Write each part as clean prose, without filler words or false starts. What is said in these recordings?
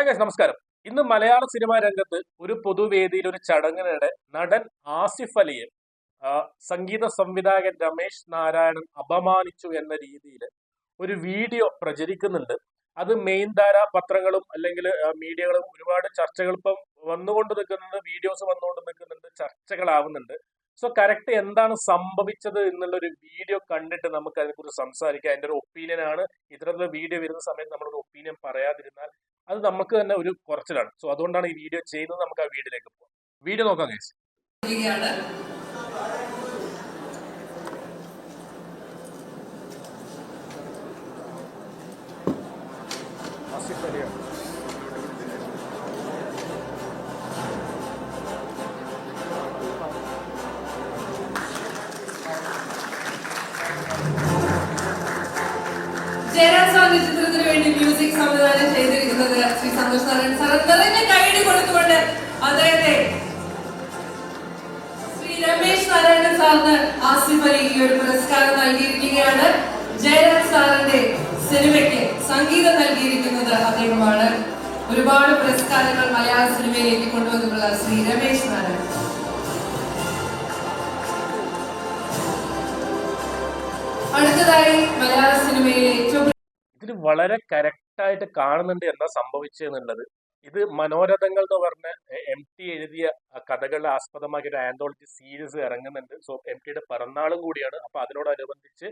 Hi guys, നമസ്കാരം. ഇന്ന് മലയാള cinema രംഗത്ത് ഒരു പൊതുവേദിയിൽ ഒരു ചടങ്ങിനിടെ നടൻ ആസിഫ് അലിയെ സംഗീത സംവിധായകൻ രമേശ് നാരായണൻ അപമാനിച്ചു എന്ന രീതിയിൽ ഒരു വീഡിയോ പ്രചരിക്കുന്നുണ്ട്. അത് മെയിൻ ധാര പത്രങ്ങളും അല്ലെങ്കിൽ മീഡിയകളും ഒരുപാട് ചർച്ചകൾ ഇപ്പം വന്നുകൊണ്ട് നിൽക്കുന്നുണ്ട്, വീഡിയോസ് വന്നുകൊണ്ട് നിൽക്കുന്നുണ്ട്, ചർച്ചകളാവുന്നുണ്ട്. സോ കറക്റ്റ് എന്താണ് സംഭവിച്ചത് എന്നുള്ള ഒരു വീഡിയോ കണ്ടിട്ട് നമുക്ക് അതിനെക്കുറിച്ച് സംസാരിക്കാം. എൻ്റെ ഒരു ഒപ്പീനിയൻ ആണ്. ഇത്തരത്തിലുള്ള വീഡിയോ വരുന്ന സമയത്ത് നമ്മളൊരു ഒപ്പീനിയൻ പറയാതിരുന്നാൽ അത് നമുക്ക് തന്നെ ഒരു കുറച്ചിലാണ്. സോ അതുകൊണ്ടാണ് ഈ വീഡിയോ ചെയ്യുന്നത്. നമുക്ക് ആ വീഡിയോയിലേക്ക് പോകാം. വീഡിയോ നോക്കാം ഗൈസ്. ആസിഫ് അലിയാണ്. ജയരാജ് സാറിന്റെ ചിത്രത്തിന് വേണ്ടി മ്യൂസിക് സംവിധാനം ചെയ്തിരിക്കുന്നത് ശ്രീ സന്തോഷ് നാരായണൻ സാർ. നിറഞ്ഞ കൈയ്യടി കൊടുത്തുകൊണ്ട് അദ്ദേഹത്തെ ശ്രീ രമേശ് നാരായണൻ സാറിന് ആസിഫ് അലി ഈ ഒരു പുരസ്കാരം നൽകിയിരിക്കുകയാണ്. ജയരാജ് സാറിന്റെ സിനിമയ്ക്ക് സംഗീതം നൽകിയിരിക്കുന്നത് അദ്ദേഹമാണ്. ഒരുപാട് പുരസ്കാരങ്ങൾ മലയാള സിനിമയിലേക്ക് കൊണ്ടുവന്നിട്ടുള്ള ശ്രീ രമേശ് നാരായണൻ. അടുത്തതായി മലയാള സിനിമയിലെ ഏറ്റവും ഇതിൽ വളരെ കറക്റ്റായിട്ട് കാണുന്നുണ്ട് എന്താ സംഭവിച്ചെന്നുള്ളത്. ഇത് മനോരഥങ്ങൾ എന്ന് പറഞ്ഞ MT എഴുതിയ കഥകളെ ആസ്പദമാക്കി ഒരു ആന്തോളജി സീരീസ് ഇറങ്ങുന്നുണ്ട്. സോ MTയുടെ പിറന്നാളും കൂടിയാണ്. അപ്പൊ അതിനോടനുബന്ധിച്ച്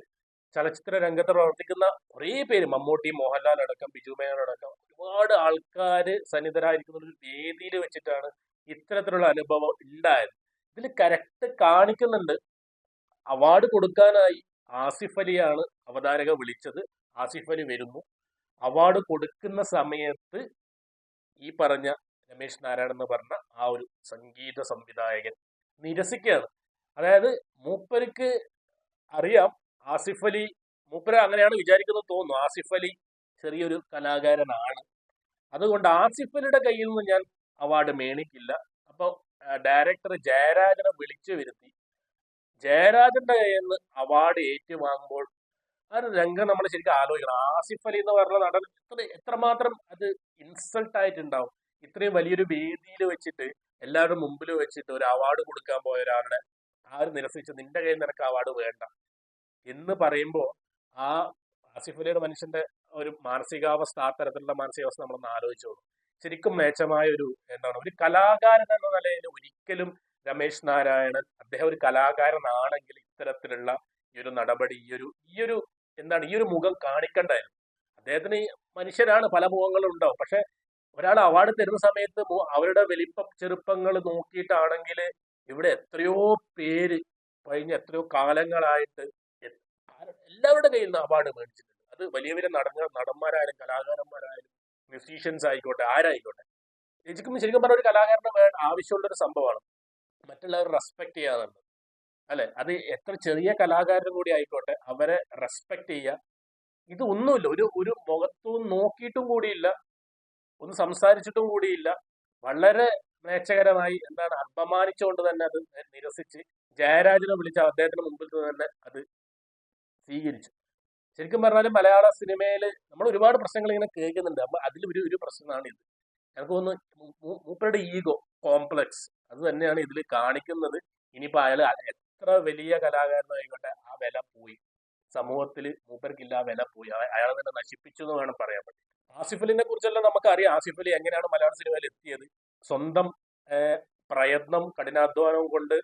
ചലച്ചിത്ര രംഗത്ത് പ്രവർത്തിക്കുന്ന കുറേ പേര്, മമ്മൂട്ടി, മോഹൻലാൽ അടക്കം, ബിജു മേനോൻ അടക്കം ഒരുപാട് ആൾക്കാര് സന്നിധരായിരിക്കുന്ന ഒരു വേദിയിൽ വെച്ചിട്ടാണ് ഇത്തരത്തിലുള്ള അനുഭവം ഉണ്ടായത്. ഇതിൽ കറക്റ്റ് കാണിക്കുന്നുണ്ട്. അവാർഡ് കൊടുക്കാനായി ആസിഫ് അലിയാണ് അവതാരക വിളിച്ചത്. ആസിഫ് അലി വരുന്നു. അവാർഡ് കൊടുക്കുന്ന സമയത്ത് ഈ പറഞ്ഞ രമേശ് നാരായണൻ എന്ന് പറഞ്ഞ ആ ഒരു സംഗീത സംവിധായകൻ നിരസിക്കുകയാണ്. അതായത് മൂപ്പർക്ക് അറിയാം ആസിഫ് അലി, മൂപ്പര് അങ്ങനെയാണ് വിചാരിക്കുന്നത് തോന്നുന്നു, ആസിഫ് അലി ചെറിയൊരു കലാകാരനാണ്, അതുകൊണ്ട് ആസിഫ് അലിയുടെ കയ്യിൽ നിന്ന് ഞാൻ അവാർഡ് മേണിക്കില്ല. അപ്പോൾ ഡയറക്ടർ ജയരാജനെ വിളിച്ചു വരുത്തി ജയരാജന്റെ കയ്യിൽ നിന്ന് അവാർഡ് ഏറ്റുവാങ്ങുമ്പോൾ ആ ഒരു രംഗം നമ്മൾ ശരിക്കും ആലോചിക്കണം. ആസിഫ് അലി എന്ന് പറഞ്ഞ നടൻ എത്രമാത്രം അത് ഇൻസൾട്ട് ആയിട്ടുണ്ടാവും. ഇത്രയും വലിയൊരു വേദിയിൽ വെച്ചിട്ട് എല്ലാവരുടെ മുമ്പിൽ വെച്ചിട്ട് ഒരു അവാർഡ് കൊടുക്കാൻ പോയ ഒരാളുടെ ആര് നിരസിച്ച് നിന്റെ കയ്യിൽ നിനക്ക് അവാർഡ് വേണ്ട എന്ന് പറയുമ്പോൾ ആ ആസിഫ് അലിയുടെ മനുഷ്യന്റെ ഒരു മാനസികാവസ്ഥ, ആ തരത്തിലുള്ള മാനസികാവസ്ഥ നമ്മളൊന്ന് ആലോചിച്ചോളൂ. ശരിക്കും മേച്ചമായ ഒരു കലാകാരൻ എന്ന നിലയിൽ ഒരിക്കലും രമേശ് നാരായണൻ അദ്ദേഹം ഒരു കലാകാരനാണെങ്കിൽ ഇത്തരത്തിലുള്ള ഈ ഒരു നടപടി, ഈ ഒരു മുഖം കാണിക്കണ്ടായിരുന്നു. അദ്ദേഹത്തിന് മനുഷ്യരാണ്, പല മുഖങ്ങളും ഉണ്ടാവും. പക്ഷെ ഒരാൾ അവാർഡ് തരുന്ന സമയത്ത് അവരുടെ വലിപ്പ ചെറുപ്പങ്ങൾ നോക്കിയിട്ടാണെങ്കിൽ ഇവിടെ എത്രയോ പേര് കഴിഞ്ഞ എത്രയോ കാലങ്ങളായിട്ട് എല്ലാവരുടെ കയ്യിൽ നിന്ന് അവാർഡ് മേടിച്ചിട്ടുണ്ട്. അത് വലിയ വലിയ നടന്മാരായാലും കലാകാരന്മാരായാലും മ്യൂസീഷ്യൻസ് ആയിക്കോട്ടെ, ആരായിക്കോട്ടെ. ശരിക്കും പറഞ്ഞ ഒരു കലാകാരന് ആവശ്യമുള്ളൊരു സംഭവമാണ് മറ്റുള്ളവർ റെസ്പെക്ട് ചെയ്യാറുണ്ട്, അല്ലെ? അത് എത്ര ചെറിയ കലാകാരനും കൂടി ആയിക്കോട്ടെ, അവരെ റെസ്പെക്ട് ചെയ്യുക. ഇത് ഒന്നുമില്ല, ഒരു മുഖത്തും നോക്കിയിട്ടും കൂടിയില്ല, ഒന്ന് സംസാരിച്ചിട്ടും കൂടിയില്ല. വളരെ മേച്ചകരമായി അപമാനിച്ചുകൊണ്ട് തന്നെ അത് നിരസിച്ച് ജയരാജനെ വിളിച്ച അദ്ദേഹത്തിന് മുമ്പിൽ തന്നെ അത് സ്വീകരിച്ചു. ശരിക്കും പറഞ്ഞാൽ മലയാള സിനിമയിൽ നമ്മൾ ഒരുപാട് പ്രശ്നങ്ങൾ ഇങ്ങനെ കേൾക്കുന്നുണ്ട്. അപ്പൊ അതിൽ ഒരു പ്രശ്നമാണ് ഇത്. എനിക്ക് തോന്നുന്നു മൂപ്പരുടെ ഈഗോ കോംപ്ലക്സ് അത് തന്നെയാണ് ഇതിൽ കാണിക്കുന്നത്. ഇനിയിപ്പോ അയാൾ എത്ര വലിയ കലാകാരനായിക്കോട്ടെ, ആ വില പോയി. സമൂഹത്തിൽ മൂപ്പർക്കില്ല, ആ വില പോയി. അയാളെ തന്നെ നശിപ്പിച്ചു എന്ന് വേണം പറയാൻ പറ്റും. ആസിഫ് അലിനെ കുറിച്ചെല്ലാം നമുക്കറിയാം. ആസിഫ് അലി എങ്ങനെയാണ് മലയാള സിനിമയിൽ എത്തിയത്. സ്വന്തം പ്രയത്നം, കഠിനാധ്വാനവും കൊണ്ട്,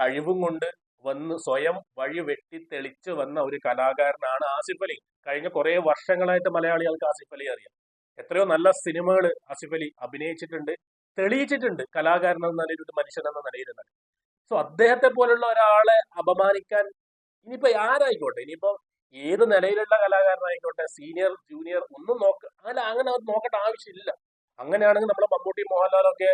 കഴിവും കൊണ്ട് വന്ന് സ്വയം വഴി വെട്ടി തെളിച്ച് വന്ന ഒരു കലാകാരനാണ് ആസിഫ് അലി. കഴിഞ്ഞ കുറെ വർഷങ്ങളായിട്ട് മലയാളികൾക്ക് ആസിഫ് അലി അറിയാം. എത്രയോ നല്ല സിനിമകൾ ആസിഫ് അലി അഭിനയിച്ചിട്ടുണ്ട്, തെളിയിച്ചിട്ടുണ്ട് കലാകാരൻ എന്ന നിലയിൽ, ഒരു മനുഷ്യൻ എന്ന നിലയിൽ തന്നെ. സോ അദ്ദേഹത്തെ പോലുള്ള ഒരാളെ അപമാനിക്കാൻ ഇനിയിപ്പോ ആരായിക്കോട്ടെ, ഇനിയിപ്പോ ഏത് നിലയിലുള്ള കലാകാരനായിക്കോട്ടെ, സീനിയർ ജൂനിയർ ഒന്നും അങ്ങനെ നോക്കേണ്ട ആവശ്യമില്ല. അങ്ങനെയാണെങ്കിൽ നമ്മളെ മമ്മൂട്ടി, മോഹൻലാലൊക്കെ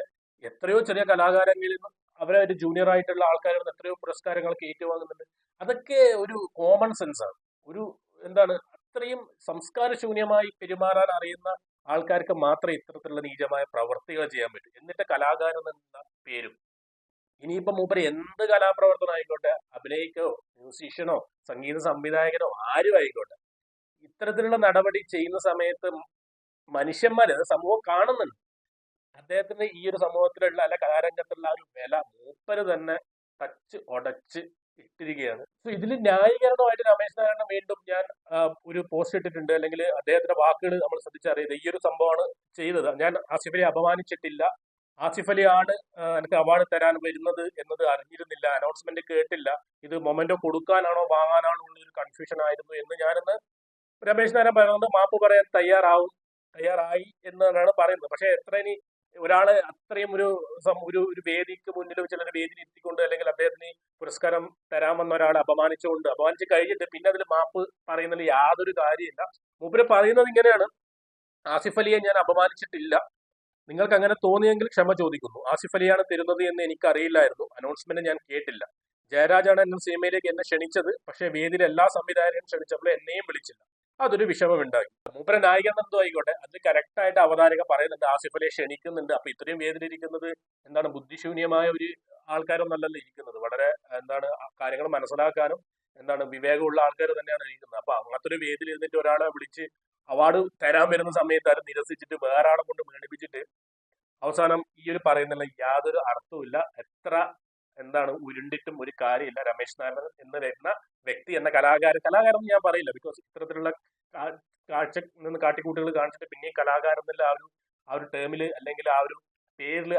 എത്രയോ ചെറിയ കലാകാരങ്ങളിൽ അവരെ ഒരു ജൂനിയർ ആയിട്ടുള്ള ആൾക്കാരിൽ നിന്ന് എത്രയോ പുരസ്കാരങ്ങൾക്ക് ഏറ്റുവാങ്ങുന്നുണ്ട്. അതൊക്കെ ഒരു കോമൺ സെൻസ് ആണ്. അത്രയും സംസ്കാരശൂന്യമായി പെരുമാറാൻ അറിയുന്ന ആൾക്കാർക്ക് മാത്രമേ ഇത്തരത്തിലുള്ള നീചമായ പ്രവർത്തികൾ ചെയ്യാൻ പറ്റൂ. എന്നിട്ട് കലാകാരൻ എന്ന പേരും. ഇനിയിപ്പോ മൂപ്പര് എന്ത് കലാപ്രവർത്തനം ആയിക്കോട്ടെ, അഭിനയിക്കോ, മ്യൂസീഷ്യനോ, സംഗീത സംവിധായകനോ, ആരും ആയിക്കോട്ടെ, ഇത്തരത്തിലുള്ള നടപടി ചെയ്യുന്ന സമയത്ത് മനുഷ്യന്മാര് സമൂഹം കാണുന്നുണ്ട്. അദ്ദേഹത്തിന് ഈ ഒരു സമൂഹത്തിലുള്ള അല്ല കലാരംഗത്തുള്ള ആ ഒരു വില മൂപ്പര് തന്നെ തച്ച് ഉടച്ച് ഇട്ടിരിക്കുകയാണ്. സോ ഇതിൽ ന്യായീകരണമായിട്ട് രമേശ് നാരായണൻ വീണ്ടും ഞാൻ ഒരു പോസ്റ്റ് ഇട്ടിട്ടുണ്ട്, അല്ലെങ്കിൽ അദ്ദേഹത്തിന്റെ വാക്കുകൾ നമ്മൾ ശ്രദ്ധിച്ചറിയത് ഈ ഒരു സംഭവമാണ് ചെയ്തത്. ഞാൻ ആസിഫ് അലിയെ അപമാനിച്ചിട്ടില്ല, ആസിഫ് അലിയാണ് എനിക്ക് അവാർഡ് തരാൻ വരുന്നത് എന്നത് അറിഞ്ഞിരുന്നില്ല, അനൗൺസ്മെന്റ് കേട്ടില്ല, ഇത് മൊമെന്റോ കൊടുക്കാനാണോ വാങ്ങാനാണോ ഉള്ള ഒരു കൺഫ്യൂഷൻ ആയിരുന്നു എന്ന് ഞാനിന്ന് രമേശ് നാരായണൻ പറയുന്നത് മാപ്പ് പറയാൻ തയ്യാറായി എന്നാണ് പറയുന്നത്. പക്ഷെ എത്ര ഇനി ഒരാള് അത്രയും ഒരു വേദിക്ക് മുന്നിൽ വെച്ചുള്ള ഒരു വേദിയിൽ ഇരുത്തിക്കൊണ്ട് അല്ലെങ്കിൽ അദ്ദേഹത്തിന് പുരസ്കാരം തരാമെന്ന ഒരാളെ അപമാനിച്ചു കഴിഞ്ഞിട്ട് പിന്നെ അതിൽ മാപ്പ് പറയുന്നതിൽ യാതൊരു കാര്യമില്ല. മൂപ്പര് പറയുന്നത് ഇങ്ങനെയാണ്: ആസിഫ് അലിയെ ഞാൻ അപമാനിച്ചിട്ടില്ല, നിങ്ങൾക്ക് അങ്ങനെ തോന്നിയെങ്കിൽ ക്ഷമ ചോദിക്കുന്നു. ആസിഫ് അലിയാണ് തരുന്നത് എന്ന് എനിക്കറിയില്ലായിരുന്നു, അനൗൺസ്മെന്റ് ഞാൻ കേട്ടില്ല. ജയരാജാണ് എന്ന സിനിമയിലേക്ക് എന്നെ ക്ഷണിച്ചത്, പക്ഷേ വേദിയിൽ എല്ലാ സംവിധായകരും ക്ഷണിച്ചപ്പോൾ എന്നെയും വിളിച്ചില്ല, അതൊരു വിഷമമുണ്ടായി. മൂപ്പര നായികൻ എന്തോ ആയിക്കോട്ടെ, അതിൽ കറക്റ്റായിട്ട് അവതാരക പറയുന്നുണ്ട് ആസിഫ് അലിയെ ക്ഷണിക്കുന്നുണ്ട്. അപ്പൊ ഇത്രയും വേദിയിലിരിക്കുന്നത് എന്താണ്, ബുദ്ധിശൂന്യമായ ഒരു ആൾക്കാരൊന്നല്ലല്ലോ ഇരിക്കുന്നത്, വളരെ കാര്യങ്ങൾ മനസ്സിലാക്കാനും വിവേകമുള്ള ആൾക്കാർ തന്നെയാണ് ഇരിക്കുന്നത്. അപ്പൊ അങ്ങനത്തെ ഒരു വേദിയിൽ ഇരുന്നിട്ട് ഒരാളെ വിളിച്ച് അവാർഡ് തരാൻ വരുന്ന സമയത്ത് അത് നിരസിച്ചിട്ട് വേറെ ആളെ കൊണ്ട് മേടിപ്പിച്ചിട്ട് അവസാനം ഈ ഒരു പറയുന്നുള്ള യാതൊരു അർത്ഥവുമില്ല. എത്ര ഉരുണ്ടിട്ടും ഒരു കാര്യമില്ല. രമേശ് നാരായണൻ എന്ന് വരുന്ന വ്യക്തി എന്ന കലാകാരൻ ഞാൻ പറയില്ല, ബിക്കോസ് ഇത്തരത്തിലുള്ള കാട്ടിക്കൂട്ടുകൾ കാണിച്ചിട്ട് പിന്നെയും കലാകാരൻ എന്നുള്ള ആ ഒരു ടേമിൽ അല്ലെങ്കിൽ ആ ഒരു പേരിൽ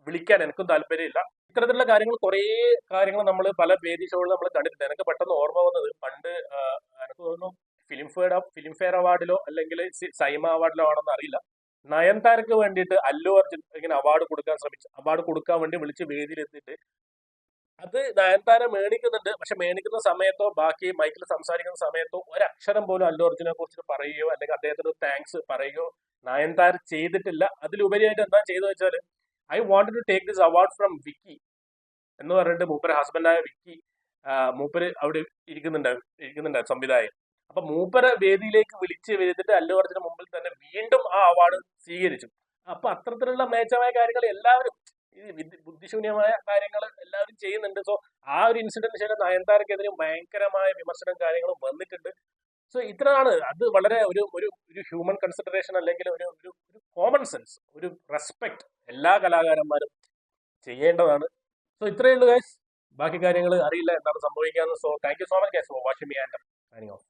വിളിക്കാൻ എനിക്കും താല്പര്യമില്ല. ഇത്തരത്തിലുള്ള കുറേ കാര്യങ്ങൾ നമ്മൾ പല വേദി ഷോകളിൽ നമ്മൾ കണ്ടിട്ടുണ്ട്. എനിക്ക് പെട്ടെന്ന് ഓർമ്മ വന്നത് പണ്ട് എനിക്ക് തോന്നുന്നു ഫിലിംഫെയർ അവാർഡിലോ അല്ലെങ്കിൽ സൈമ അവാർഡിലോ ആണെന്ന് അറിയില്ല, നയൻതാരക്ക് വേണ്ടിയിട്ട് അല്ലു അർജുൻ ഇങ്ങനെ അവാർഡ് കൊടുക്കാൻ വേണ്ടി വിളിച്ച് വേദിയിലെത്തിയിട്ട് അത് നയൻതാര മേടിക്കുന്നുണ്ട്. പക്ഷെ മേടിക്കുന്ന സമയത്തോ ബാക്കി മൈക്കിൽ സംസാരിക്കുന്ന സമയത്തോ ഒരക്ഷരം പോലും അല്ലു അർജുനെ കുറിച്ച് പറയുകയോ അല്ലെങ്കിൽ അദ്ദേഹത്തിന് താങ്ക്സ് പറയുകയോ നയൻതാര ചെയ്തിട്ടില്ല. അതിലുപരിയായിട്ട് എന്താ ചെയ്തു വെച്ചാൽ, I wanted to take this award from Vicky എന്ന് പറഞ്ഞിട്ട് മൂപ്പര് ഹസ്ബൻഡായ വിക്കി മൂപ്പര് അവിടെ ഇരിക്കുന്നുണ്ട് സംവിധായകൻ. അപ്പൊ മൂപ്പര വേദിയിലേക്ക് വിളിച്ച് വരുത്തിട്ട് അല്ലു അർജുന് മുമ്പിൽ തന്നെ വീണ്ടും ആ അവാർഡ് സ്വീകരിച്ചു. അപ്പൊ അത്തരത്തിലുള്ള മേച്ചമായ കാര്യങ്ങൾ എല്ലാവരും, ഈ ബുദ്ധിശൂന്യമായ കാര്യങ്ങൾ എല്ലാവരും ചെയ്യുന്നുണ്ട്. സോ ആ ഒരു ഇൻസിഡന്റിന് ശേഷം നയൻതാരക്കെതിരെ ഭയങ്കരമായ വിമർശനം കാര്യങ്ങളും വന്നിട്ടുണ്ട്. സോ ഇത്രയാണ്. അത് വളരെ ഒരു ഹ്യൂമൻ കൺസിഡറേഷൻ അല്ലെങ്കിൽ ഒരു കോമൺ സെൻസ്, ഒരു റെസ്പെക്ട് എല്ലാ കലാകാരന്മാരും ചെയ്യേണ്ടതാണ്. സോ ഇത്രയേ ഉള്ളൂ ഗൈസ്. ബാക്കി കാര്യങ്ങൾ അറിയില്ല എന്താണ് സംഭവിക്കാന്ന്. So thank you so much guys for watching me and signing of.